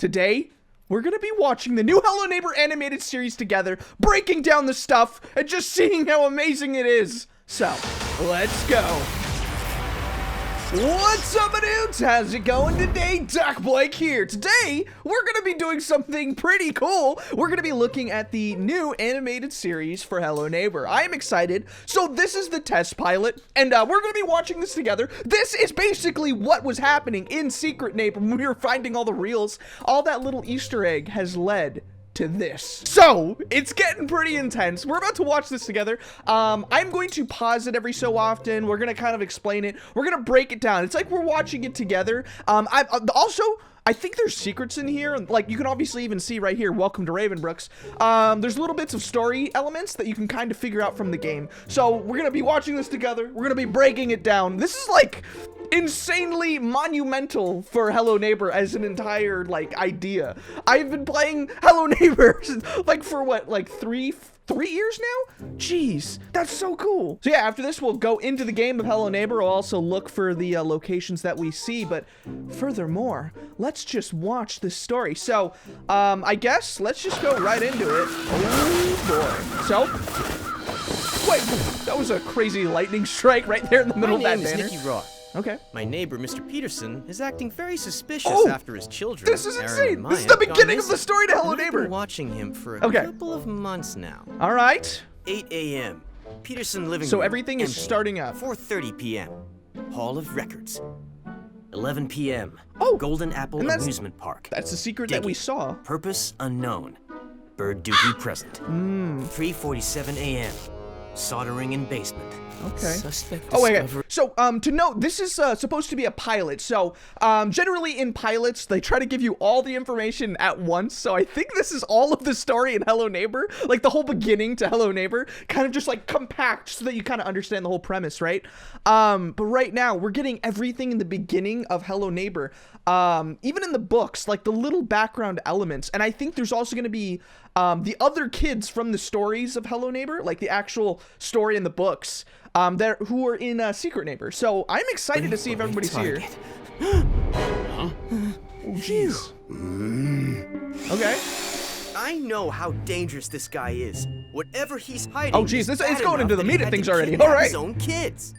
today we're gonna be watching the new Hello Neighbor animated series together, breaking down the stuff and just seeing how amazing it is. So, let's go. What's up, dudes? How's it going today? Dakblake here. Today, we're gonna be doing something pretty cool. We're gonna be looking at the new animated series for Hello Neighbor. I am excited. So this is the test pilot, and we're gonna be watching this together. This is basically what was happening in Secret Neighbor when we were finding all the reels. All that little Easter egg has led to this. So it's getting pretty intense. We're about to watch this together. I'm going to pause it every so often. We're gonna kind of explain it. We're gonna break it down. It's like we're watching it together. I think there's secrets in here. Like, you can obviously even see right here, welcome to Ravenbrooks. There's little bits of story elements that you can kind of figure out from the game. So we're gonna be watching this together. We're gonna be breaking it down. This is like insanely monumental for Hello Neighbor as an entire like idea. I've been playing Hello Neighbor like for what, like three years now? Jeez, that's so cool. So yeah, after this we'll go into the game of Hello Neighbor. We'll also look for the locations that we see, but furthermore, let's just watch this story. So I guess let's just go right into it. Oh boy. So wait, that was a crazy lightning strike right there in the middle of that banner. My name is Nicky Roth. Okay. My neighbor, Mr. Peterson, is acting very suspicious after his children. This is insane. This is the beginning of the story to Hello Neighbor. I've been watching him for a couple of months now. All right. 8 a.m. Peterson living room. So everything is empty. starting up. 4:30 p.m. Hall of Records. 11 p.m. Oh, Golden Apple Amusement Park. That's the secret that we saw. Purpose unknown. Bird duty present. 3:47 a.m. Soldering in basement. Okay. Suspect oh, wait. So, to note, this is supposed to be a pilot. So, generally in pilots, they try to give you all the information at once. So, I think this is all of the story in Hello Neighbor. Like, the whole beginning to Hello Neighbor. Kind of just, like, compact so that you kind of understand the whole premise, right? But right now, we're getting everything in the beginning of Hello Neighbor. Even in the books, like, the little background elements. And I think there's also going to be the other kids from the stories of Hello Neighbor. Like, the actual story in the books. Who are in Secret Neighbor. So I'm excited to see if everybody's here. Oh, jeez. Okay. I know how dangerous this guy is. Whatever he's hiding. Oh, jeez, it's going into the meat of things already. All right. His own kids.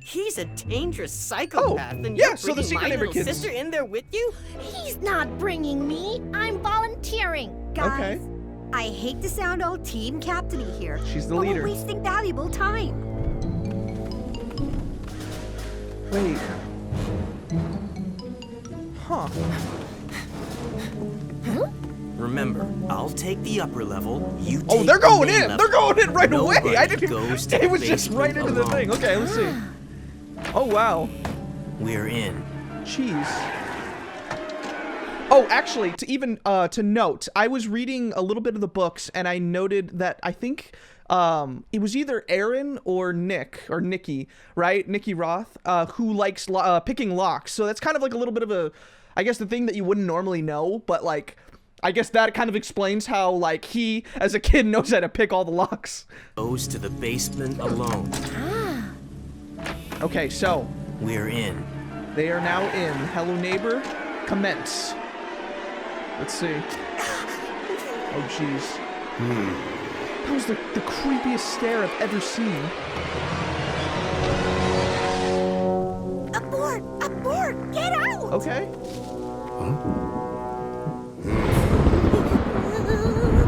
He's a dangerous psychopath, and yeah, you're so the bringing Secret my Neighbor little kids. sister in there with you? He's not bringing me. I'm volunteering, guys. Okay. I hate to sound all team captain-y here. She's the but leader. We're wasting valuable time. Wait. Huh. Remember, I'll take the upper level. You Oh, take they're going the main in. level. They're going in right away. Nobody I didn't goes even. to It was the just right basement into the alone. thing. Okay, let's see. Oh wow. We're in. Jeez. Oh, actually, to even to note, I was reading a little bit of the books, and I noted that I think it was either Aaron or Nicky, right? Nicky Roth, who likes picking locks. So that's kind of like a little bit of a, I guess, the thing that you wouldn't normally know, but like, I guess that kind of explains how like he, as a kid, knows how to pick all the locks. Goes to the basement alone. Okay, so We're in. they are now in Hello Neighbor. Commence. Let's see. Oh, jeez. That was the creepiest stare I've ever seen. Abort! Abort! Get out! Okay.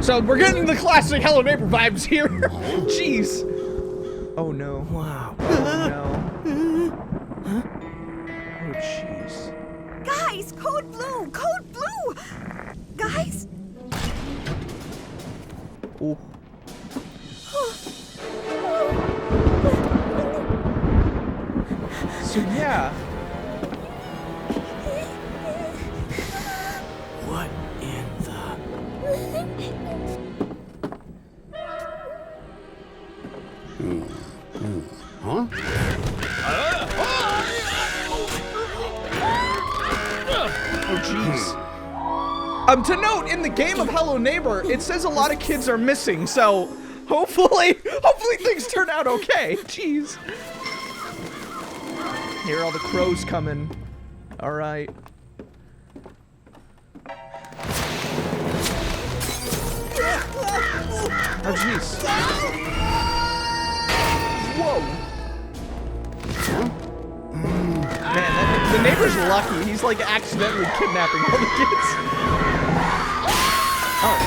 So we're getting the classic Hello Neighbor vibes here. Jeez. Oh no. Wow. Oh no. Oh jeez. Guys, code blue! Code blue! Guys? Oh. So yeah. What in the... Huh? Oh jeez. To note, in the game of Hello Neighbor, it says a lot of kids are missing, so hopefully things turn out okay. Jeez. Hear all the crows coming. All right. Oh, jeez. Whoa. Man, the neighbor's lucky. He's like accidentally kidnapping all the kids. Oh.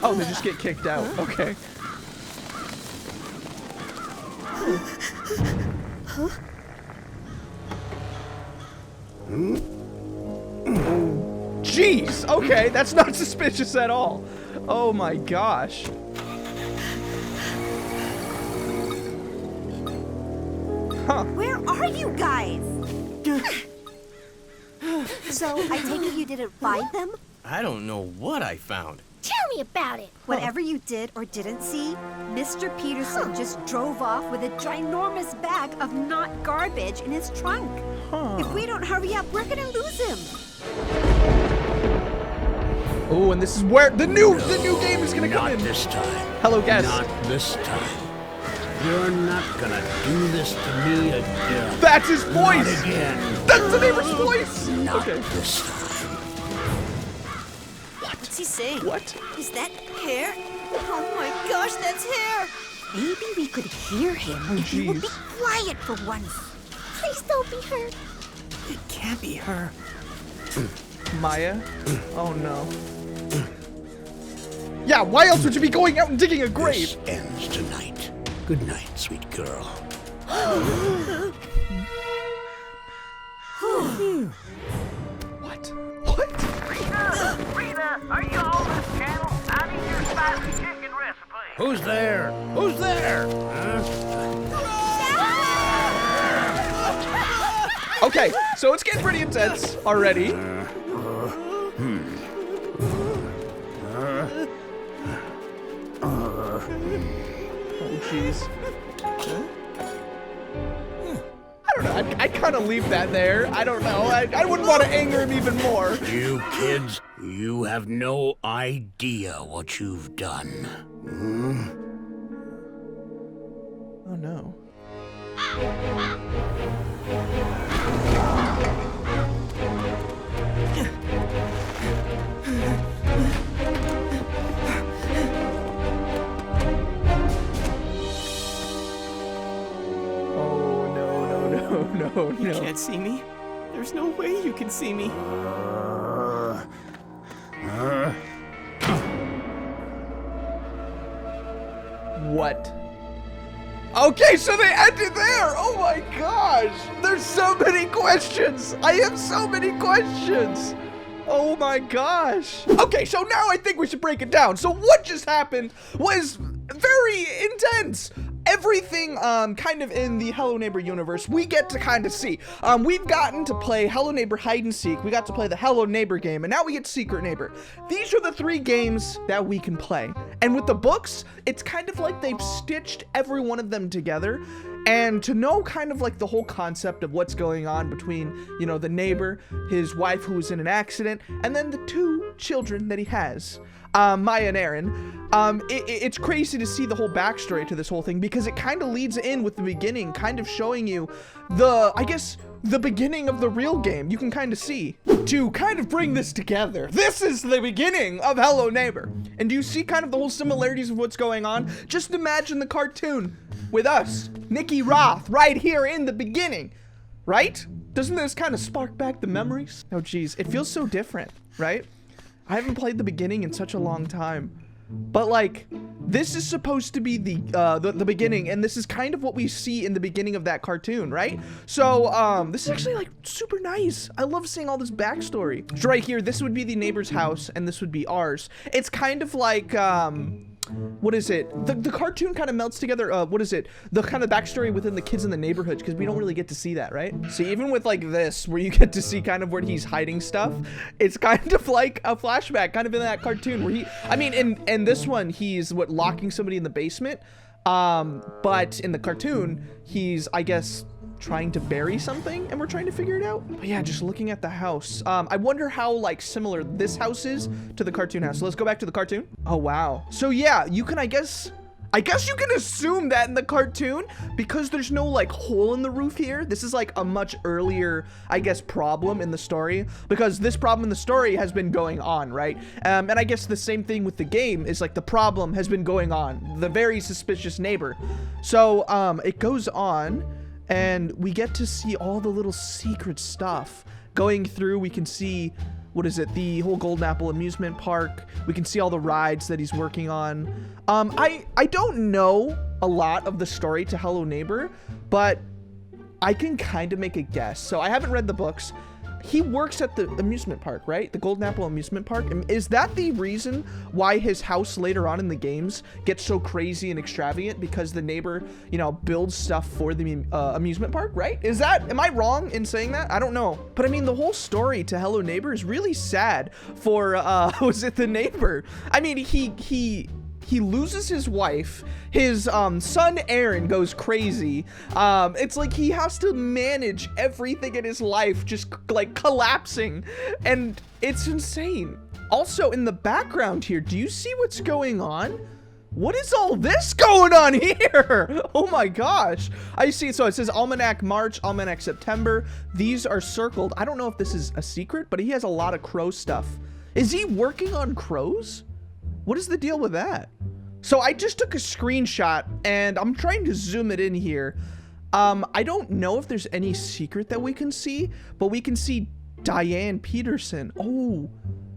Oh, they just get kicked out. Okay. Jeez. Okay, that's not suspicious at all. Oh my gosh. Huh. Where are you guys? So, I take it you didn't find them? I don't know what I found. Tell me about it. Whatever you did or didn't see, Mr. Peterson just drove off with a ginormous bag of not garbage in his trunk. If we don't hurry up, we're gonna lose him. Oh, and this is where the new game is gonna come Not in. this time. Hello, guest. Not this time. You're not gonna do this to me again. That's his voice. Not again. That's the neighbor's voice. Not Okay. this time. What's he saying? What? Is that hair? Oh my gosh, that's hair! Maybe we could hear him if he would be jeez. quiet for once. Please don't be hurt. It can't be her. Maya? Oh no. Yeah, why else would you be going out and digging a grave? This ends tonight. Good night, sweet girl. What? What? Rita, are you on this channel? I need your spicy chicken recipe. Who's there? Who's there? Okay, so it's getting pretty intense already. Oh, jeez. I don't know. I'd kind of leave that there. I don't know. I wouldn't want to anger him even more. You kids, you have no idea what you've done. Oh no. Oh no, no, no, no, You no. can't see me? There's no way you can see me. What? Okay, so they ended there. Oh my gosh. There's so many questions. I have so many questions. Oh my gosh. Okay, so now I think we should break it down. So what just happened was very intense. Everything kind of in the Hello Neighbor universe we get to kind of see. We've gotten to play Hello Neighbor Hide and Seek. We got to play the Hello Neighbor game, and now we get Secret Neighbor. These are the 3 games that we can play. And with the books, it's kind of like they've stitched every one of them together. And to know kind of like the whole concept of what's going on between, you know, the neighbor, his wife who was in an accident, and then the 2 children that he has, Maya and Aaron, it's crazy to see the whole backstory to this whole thing because it kind of leads in with the beginning, kind of showing you I guess, the beginning of the real game. You can kind of see. To kind of bring this together, this is the beginning of Hello Neighbor. And do you see kind of the whole similarities of what's going on? Just imagine the cartoon with us, Nikki Roth, right here in the beginning, right? Doesn't this kind of spark back the memories? Oh geez, it feels so different, right? I haven't played the beginning in such a long time, but like, this is supposed to be the beginning, and this is kind of what we see in the beginning of that cartoon, right? So, this is actually like super nice. I love seeing all this backstory. So right here, this would be the neighbor's house, and this would be ours. It's kind of like, what is it? The cartoon kind of melts together, what is it? The kind of backstory within the kids in the neighborhood, because we don't really get to see that, right? See, even with like this, where you get to see kind of where he's hiding stuff, it's kind of like a flashback, kind of in that cartoon where I mean, in this one, he's locking somebody in the basement, but in the cartoon, he's, I guess, trying to bury something, and we're trying to figure it out. But yeah, just looking at the house, I wonder how like similar this house is to the cartoon house. So let's go back to the cartoon. Oh wow. So yeah, you can, I guess, I guess you can assume that in the cartoon because there's no like hole in the roof here. This is like a much earlier, I guess, problem in the story because this problem in the story has been going on, right? And I guess the same thing with the game is like the problem has been going on, the very suspicious neighbor. So it goes on and we get to see all the little secret stuff going through. We can see, what is it, the whole Golden Apple amusement park. We can see all the rides that he's working on. I don't know a lot of the story to Hello Neighbor, but I can kind of make a guess. So I haven't read the books. He works at the amusement park, right? The Golden Apple amusement park. And is that the reason why his house later on in the games gets so crazy and extravagant? Because the neighbor, you know, builds stuff for the amusement park, right? Am I wrong in saying that? I don't know. But I mean, the whole story to Hello Neighbor is really sad for, was it the neighbor? I mean, he loses his wife. His son Aaron goes crazy. It's like he has to manage everything in his life just like collapsing, and it's insane. Also in the background here, do you see what's going on? What is all this going on here? Oh my gosh. I see. So it says Almanac March, Almanac September. These are circled. I don't know if this is a secret, but he has a lot of crow stuff. Is he working on crows? What is the deal with that? So I just took a screenshot and I'm trying to zoom it in here. I don't know if there's any secret that we can see, but we can see Diane Peterson. Oh,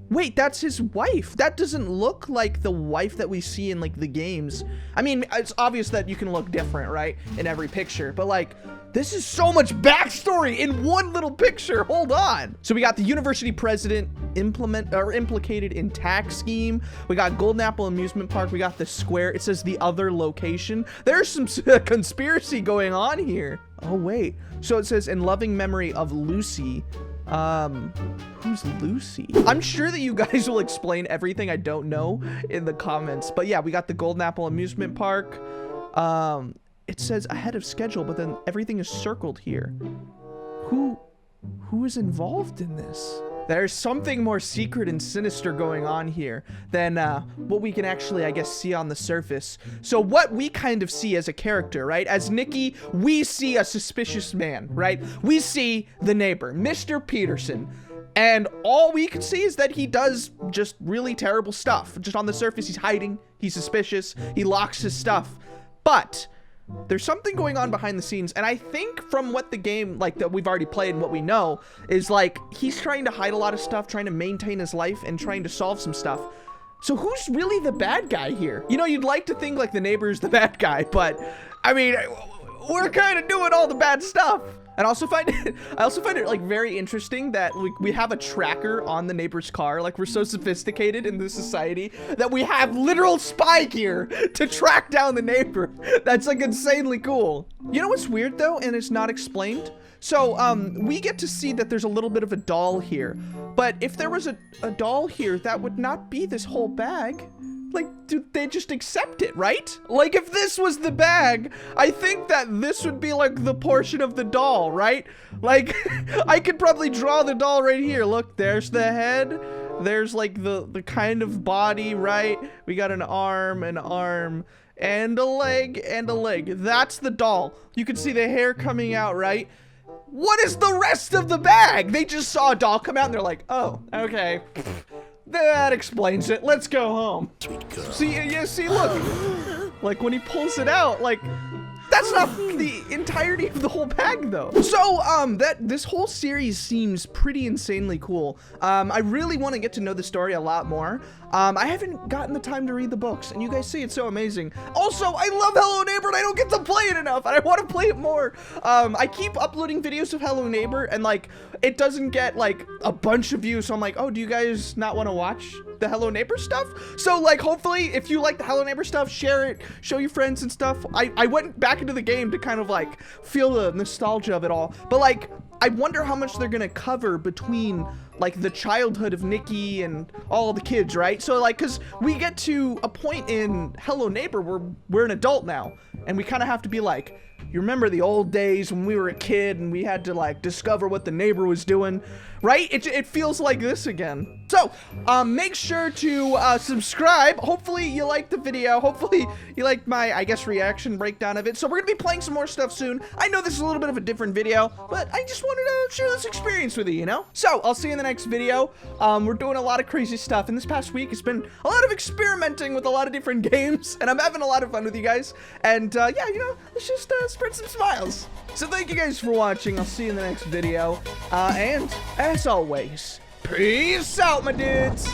wait, that's his wife. That doesn't look like the wife that we see in like the games. I mean, it's obvious that you can look different, right? In every picture, but like, this is so much backstory in one little picture. Hold on. So we got the university president implicated in tax scheme. We got Golden Apple amusement park. We got the square. It says the other location. There's some conspiracy going on here. Oh wait. So it says in loving memory of Lucy. Who's Lucy? I'm sure that you guys will explain everything I don't know in the comments. But yeah, we got the Golden Apple amusement park. It says ahead of schedule, but then everything is circled here. Who is involved in this? There's something more secret and sinister going on here than what we can actually, I guess, see on the surface. So what we kind of see as a character, right? As Nikki, we see a suspicious man, right? We see the neighbor, Mr. Peterson. And all we can see is that he does just really terrible stuff. Just on the surface, he's hiding, he's suspicious, he locks his stuff. But there's something going on behind the scenes, and I think from what the game, like, that we've already played and what we know, is like he's trying to hide a lot of stuff, trying to maintain his life and trying to solve some stuff. So who's really the bad guy here? You know, you'd like to think like the neighbor's the bad guy, but I mean, we're kind of doing all the bad stuff. And I also find it like very interesting that we have a tracker on the neighbor's car. Like, we're so sophisticated in this society that we have literal spy gear to track down the neighbor. That's like insanely cool. You know what's weird though, and it's not explained? So we get to see that there's a little bit of a doll here, but if there was a doll here, that would not be this whole bag. Like, dude, they just accept it, right? Like, if this was the bag, I think that this would be like the portion of the doll, right? Like, I could probably draw the doll right here. Look, there's the head. There's like the kind of body, right? We got an arm, and a leg, and a leg. That's the doll. You can see the hair coming out, right? What is the rest of the bag? They just saw a doll come out and they're like, oh, okay. That explains it. Let's go home. See, yeah, see, look. Like, when he pulls it out, like, that's not the entirety of the whole bag, though. So, this whole series seems pretty insanely cool. I really want to get to know the story a lot more. I haven't gotten the time to read the books, and you guys see it's so amazing. Also, I love Hello Neighbor, and I don't get to play it enough, and I want to play it more. I keep uploading videos of Hello Neighbor, and like, it doesn't get like a bunch of views, so I'm like, oh, do you guys not want to watch the Hello Neighbor stuff? So like, hopefully, if you like the Hello Neighbor stuff, share it, show your friends and stuff. I went back into the game to kind of like feel the nostalgia of it all, but like, I wonder how much they're gonna cover between like the childhood of Nikki and all the kids, right? So like, cause we get to a point in Hello Neighbor where we're an adult now, and we kind of have to be like, you remember the old days when we were a kid and we had to like discover what the neighbor was doing, right? It feels like this again. So make sure to subscribe. Hopefully you liked the video. Hopefully you liked my, I guess, reaction breakdown of it. So we're gonna be playing some more stuff soon. I know this is a little bit of a different video, but I just wanted to share this experience with you, you know? So I'll see you in the next video. We're doing a lot of crazy stuff, and this past week it's been a lot of experimenting with a lot of different games, and I'm having a lot of fun with you guys. And yeah, you know, let's just spread some smiles. So thank you guys for watching. I'll see you in the next video. And as always, peace out, my dudes.